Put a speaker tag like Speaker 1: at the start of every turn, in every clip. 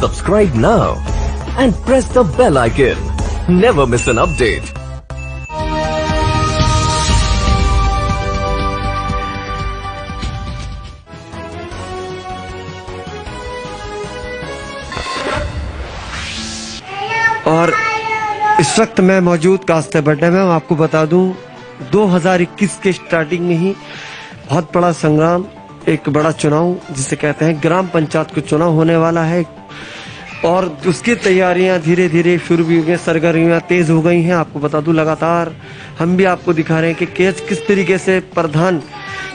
Speaker 1: Subscribe now and press the bell icon. Never miss an update.
Speaker 2: और इस वक्त मैं मौजूद कास्तेबड्डे में आपको बता दूं 2021 के स्टार्टिंग में ही बहुत बड़ा संग्राम, एक बड़ा चुनाव जिसे कहते हैं ग्राम पंचायत का चुनाव होने वाला है और उसकी तैयारियां धीरे धीरे शुरू भी हो गई, सरगर्मियां तेज हो गई हैं। आपको बता दूं लगातार हम भी आपको दिखा रहे हैं कि किस तरीके से प्रधान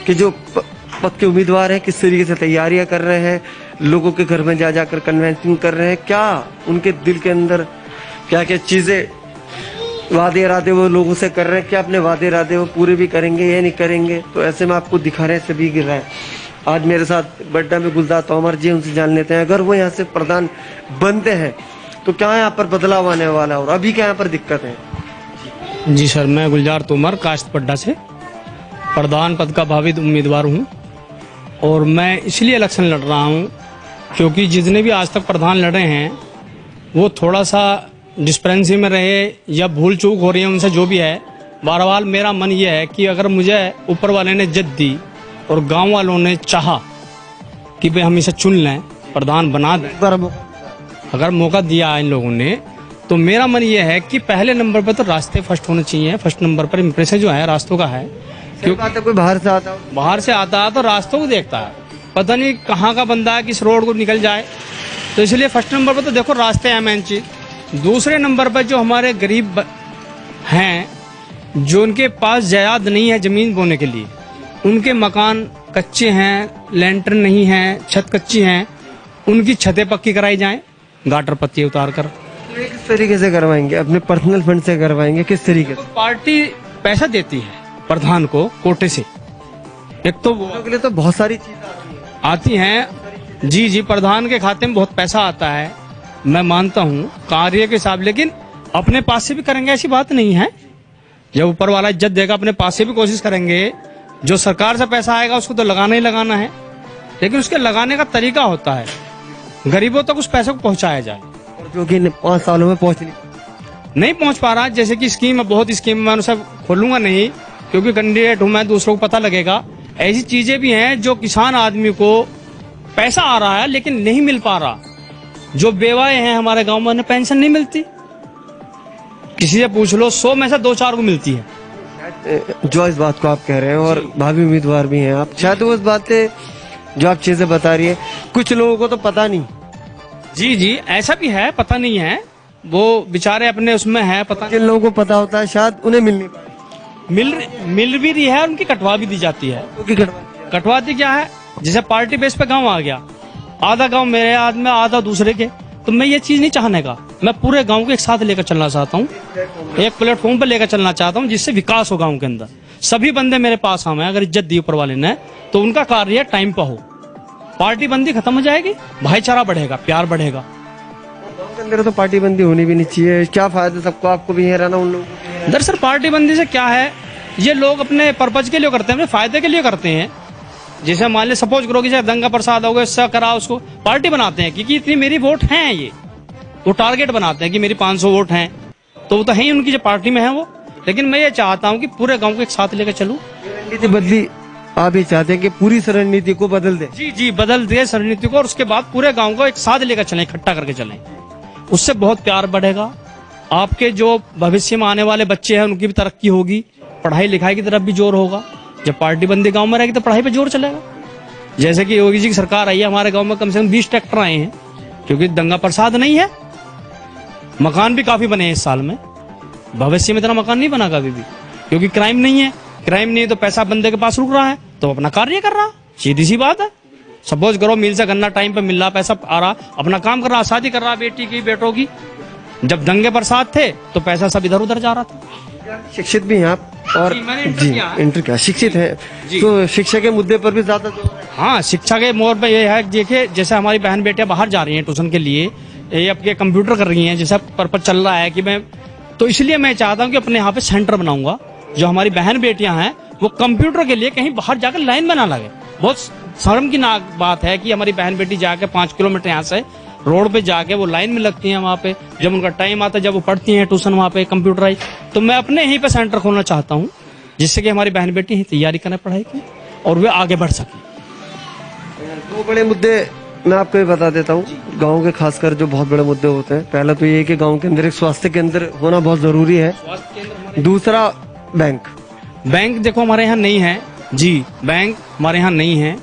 Speaker 2: के जो पद के उम्मीदवार हैं किस तरीके से तैयारियां कर रहे हैं, लोगों के घर में जा जाकर कन्वेंसिंग कर रहे हैं, क्या उनके दिल के अंदर क्या क्या चीजें वादे इरादे वो लोगों से कर रहे हैं, क्या अपने वादे इरादे वो पूरे भी करेंगे या नहीं करेंगे। तो ऐसे में आपको दिखा रहे हैं सभी गिर रहे हैं। आज मेरे साथ बड्डा में गुलजार तोमर जी, उनसे जान लेते हैं अगर वो यहाँ से प्रधान बनते हैं तो क्या यहाँ पर बदलाव आने वाला है और अभी क्या यहाँ पर दिक्कत है।
Speaker 3: जी सर, मैं गुलजार तोमर कास्तेबड्डा से प्रधान पद का भावित उम्मीदवार हूँ और मैं इसलिए इलेक्शन लड़ रहा हूँ क्योंकि जितने भी आज तक प्रधान लड़े हैं वो थोड़ा सा डिस्पेंसी में रहे या भूल चूक हो रही है उनसे, जो भी है। बहरहाल मेरा मन ये है कि अगर मुझे ऊपर वाले ने इज्जत दी और गांव वालों ने चाहा कि भाई हम इसे चुन लें, प्रधान बना दें, अगर मौका दिया इन लोगों ने, तो मेरा मन ये है कि पहले नंबर पर तो रास्ते फर्स्ट होने चाहिए। फर्स्ट नंबर पर इम्प्रेशन जो है रास्तों का है, क्योंकि
Speaker 2: कोई बाहर से आता
Speaker 3: है तो रास्तों को देखता है, पता नहीं कहाँ का बंदा है किस रोड को निकल जाए। तो इसलिए फर्स्ट नंबर पर तो देखो रास्ते हैं मेन चीज। दूसरे नंबर पर जो हमारे गरीब हैं, जो उनके पास जायदाद नहीं है जमीन बोने के लिए, उनके मकान कच्चे हैं, लेंटर नहीं है, छत कच्ची हैं, उनकी छतें पक्की कराई जाएं गाटर पत्ती उतार कर।
Speaker 2: किस तरीके से करवाएंगे? अपने पर्सनल फंड से करवाएंगे? किस तरीके से?
Speaker 3: पार्टी पैसा देती है प्रधान को कोटे से। एक तो वो
Speaker 2: के लिए तो बहुत सारी चीजें
Speaker 3: आती हैं। जी, प्रधान के खाते में बहुत पैसा आता है, मैं मानता हूँ कार्य के हिसाब, लेकिन अपने पास से भी करेंगे ऐसी बात नहीं है। जब ऊपर वाला इज्जत देगा अपने पास से भी कोशिश करेंगे। जो सरकार से पैसा आएगा उसको तो लगाना ही लगाना है, लेकिन उसके लगाने का तरीका होता है, गरीबों तक उस पैसे को पहुंचाया जाए।
Speaker 2: जो कि 5 सालों में नहीं
Speaker 3: पहुंच पा रहा। जैसे कि स्कीम है, बहुत स्कीम मैं उसे खोलूंगा नहीं क्योंकि कैंडिडेट हूं मैं, दूसरों को पता लगेगा। ऐसी चीजें भी हैं जो किसान आदमी को पैसा आ रहा है लेकिन नहीं मिल पा रहा। जो बेवाएं हैं हमारे गांव में, उन्हें पेंशन नहीं मिलती। किसी से पूछ लो, 100 में से 2-4 को मिलती है।
Speaker 2: जो इस बात को आप कह रहे हैं और भावी उम्मीदवार भी हैं आप, शायद वो इस बातें जो आप चीजें बता रही है कुछ लोगों को तो पता नहीं।
Speaker 3: जी, ऐसा भी है, पता नहीं है, वो बेचारे अपने उसमें है, पता।
Speaker 2: जिन लोगों को पता होता है शायद उन्हें मिल भी रही है, उनकी कटवा भी दी जाती है।
Speaker 3: कटवा दी क्या है, जैसे पार्टी बेस पे गांव आ गया, आधा गांव मेरे हाथ में आधा दूसरे के, तो मैं ये चीज नहीं चाहने का। मैं पूरे गांव को एक साथ लेकर चलना चाहता हूँ, एक प्लेटफॉर्म पर लेकर चलना चाहता हूँ जिससे विकास हो गांव के अंदर। सभी बंदे मेरे पास आए, अगर इज्जत दी ऊपर वाले ने तो उनका कार्य टाइम पर हो, पार्टी बंदी खत्म हो जाएगी, भाईचारा बढ़ेगा, प्यार बढ़ेगा।
Speaker 2: अंदर तो पार्टी बंदी होनी भी नहीं चाहिए। क्या फायदा सबको, आपको भी है रहना, उन लोगों को।
Speaker 3: दरअसल पार्टी बंदी से क्या है, ये लोग अपने पर्पज के लिए करते हैं, अपने फायदे के लिए करते हैं। जैसे मान लीजिए सपोज करो कि दंगा प्रसाद हो गया, इससे करा, उसको पार्टी बनाते हैं क्योंकि इतनी मेरी वोट हैं, ये वो टारगेट बनाते हैं कि मेरी 500 वोट हैं, तो वो तो है ही उनकी जो पार्टी में है वो। लेकिन मैं ये चाहता हूँ कि पूरे गांव को एक साथ लेकर चलूं।
Speaker 2: रणनीति बदली, आप ये चाहते हैं कि पूरी रणनीति को बदल दे?
Speaker 3: जी, बदल दे रणनीति को और उसके बाद पूरे गाँव को एक साथ लेकर चलें, इकट्ठा करके चलें। उससे बहुत प्यार बढ़ेगा, आपके जो भविष्य में आने वाले बच्चे हैं उनकी भी तरक्की होगी, पढ़ाई लिखाई की तरफ भी जोर होगा। जब पार्टी बंदी गांव में रहेगी तो पढ़ाई पे जोर चलेगा। जैसे कि योगी जी की सरकार आई है, हमारे गांव में कम से कम 20 ट्रैक्टर आए हैं क्योंकि दंगा प्रसाद नहीं है। मकान भी काफी बने हैं इस साल में, भविष्य में इतना मकान नहीं बना कभी भी, क्योंकि क्राइम नहीं है। क्राइम नहीं है तो पैसा बंदे के पास रुक रहा है तो अपना कार्य कर रहा, सीधी सी बात है। सपोज करो मिल से गन्ना टाइम पे मिल रहा, पैसा आ रहा, अपना काम कर रहा, शादी कर रहा बेटी की, बेटों की। जब दंगे प्रसाद थे तो पैसा सब इधर उधर जा रहा था।
Speaker 2: शिक्षित भी हैं आप और जी इंटर क्या शिक्षित है, तो शिक्षा के मुद्दे पर भी ज्यादा।
Speaker 3: हाँ, शिक्षा के मोड़ पे ये है, देखिए जैसे हमारी बहन बेटियां बाहर जा रही हैं ट्यूशन के लिए, ये अपने कंप्यूटर कर रही हैं, जैसा पर्पज चल रहा है कि मैं, तो इसलिए मैं चाहता हूँ कि अपने यहाँ पे सेंटर बनाऊंगा। जो हमारी बहन बेटियां हैं वो कंप्यूटर के लिए कहीं बाहर जाकर लाइन में ना लगे। बहुत शर्म की बात है कि हमारी बहन बेटी जाकर 5 किलोमीटर यहाँ से रोड पे जाके वो लाइन में लगती हैं वहाँ पे, जब उनका टाइम आता है, जब वो पढ़ती हैं ट्यूशन वहाँ पे कंप्यूटराइज, तो मैं अपने यहीं पे सेंटर खोलना चाहता हूँ, जिससे कि हमारी बहन बेटी तैयारी करें पढ़ाई की और वे आगे बढ़ सकें।
Speaker 2: दो बड़े मुद्दे मैं आपको ये बता देता हूँ, गांव के खासकर जो बहुत बड़े मुद्दे होते हैं। पहला तो ये कि गांव के अंदर एक स्वास्थ्य केंद्र होना बहुत जरूरी है। दूसरा बैंक
Speaker 3: देखो हमारे यहाँ नहीं है जी, बैंक हमारे यहाँ नहीं है।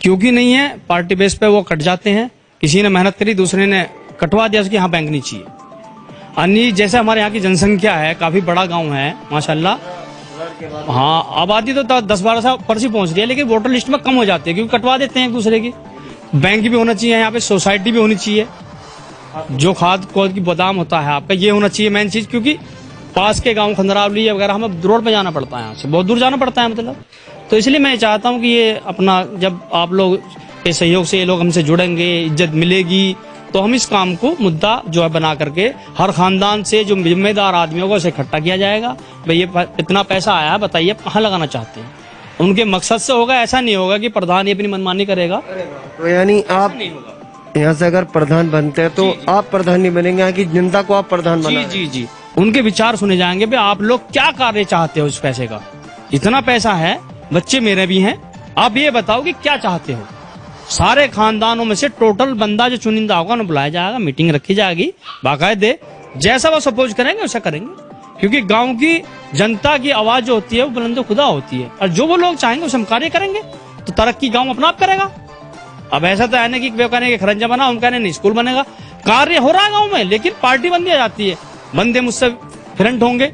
Speaker 3: क्योंकि नहीं है, पार्टी बेस पे वो कट जाते हैं, किसी ने मेहनत करी दूसरे ने कटवा दिया, उसके यहाँ बैंक नहीं चाहिए। अन्य जैसे हमारे यहाँ की जनसंख्या है, काफी बड़ा गांव है माशाल्लाह, हाँ आबादी तो 10-12 परसी पहुंच रही है, लेकिन वोटर लिस्ट में कम हो जाती है क्योंकि कटवा देते हैं एक दूसरे की। बैंक भी होना चाहिए यहाँ पे, सोसाइटी भी होनी चाहिए, जो खाद की गोदाम होता है आपका, ये होना चाहिए मेन चीज। क्योंकि पास के गांव खंडरावली वगैरह हमें रोड पे जाना पड़ता है, यहाँ से बहुत दूर जाना पड़ता है मतलब। तो इसलिए मैं चाहता हूँ कि ये अपना, जब आप लोग के सहयोग से ये लोग हमसे जुड़ेंगे, इज्जत मिलेगी, तो हम इस काम को मुद्दा जो है बना करके हर खानदान से जो जिम्मेदार आदमी होगा उसे इकट्ठा किया जाएगा। भाई ये इतना पैसा आया है, बताइए आप कहाँ लगाना चाहते हैं। उनके मकसद से होगा, ऐसा नहीं होगा कि प्रधान ये अपनी मनमानी करेगा।
Speaker 2: तो यानी आप यहाँ से अगर प्रधान बनते हैं तो आप प्रधान नहीं बनेंगे, यहाँ की जनता को आप प्रधान बना।
Speaker 3: जी, उनके विचार सुने जाएंगे। भाई आप लोग क्या कार्य चाहते हो इस पैसे का, इतना पैसा है, बच्चे मेरे भी हैं, आप ये बताओ कि क्या चाहते हो। सारे खानदानों में से टोटल बंदा जो चुनिंदा होगा उन्हें बुलाया जाएगा, मीटिंग रखी जाएगी बाकायदे, जैसा वो सपोज करेंगे वैसा करेंगे। क्योंकि गांव की जनता की आवाज जो होती है वो बुलंद खुदा होती है, और जो वो लोग चाहेंगे उसे हम कार्य करेंगे, तो तरक्की गांव अपना आप करेगा। अब ऐसा तो है ना कि वे कहने खरंजा बना, हम कहने नहीं स्कूल बनेगा, कार्य हो रहा है गाँव में, लेकिन पार्टी बंदी आ जाती है। बंदे मुझसे फ्रेंड होंगे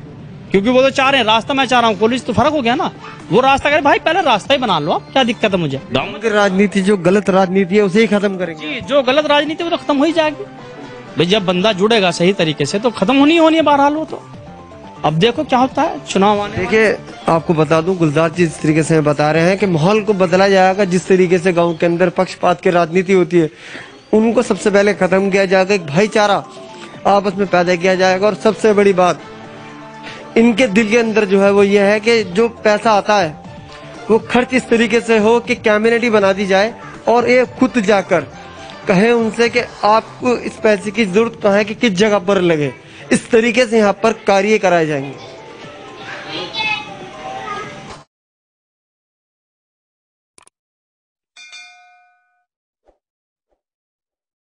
Speaker 3: क्योंकि वो तो चाह रहे हैं, रास्ता मैं चाह रहा हूँ, कॉलेज तो फर्क हो गया ना। वो रास्ता करे भाई पहले रास्ता ही बना लो, आप क्या दिक्कत है मुझे।
Speaker 2: गाँव की राजनीति जो गलत राजनीति है उसे ही खत्म करेंगे।
Speaker 3: जी, जो गलत राजनीति वो तो खत्म हो ही जाएगी भाई, जब बंदा जुड़ेगा सही तरीके से तो खत्म होनी है बहरहाल वो तो। अब देखो क्या होता है चुनाव आने।
Speaker 2: देखिए आपको बता दूं, गुलजार जी जिस तरीके से बता रहे हैं कि माहौल को बदला जाएगा, जिस तरीके से गांव के अंदर पक्षपात की राजनीति होती है उनको सबसे पहले खत्म किया जाएगा, एक भाईचारा आपस में पैदा किया जाएगा। और सबसे बड़ी बात इनके दिल के अंदर जो है वो ये है कि जो पैसा आता है वो खर्च इस तरीके से हो कि कम्युनिटी बना दी जाए, और ये खुद जाकर कहें उनसे कि आपको इस पैसे की जरूरत कहाँ है, कि किस जगह पर लगे। इस तरीके से यहाँ पर कार्य कराए जाएंगे।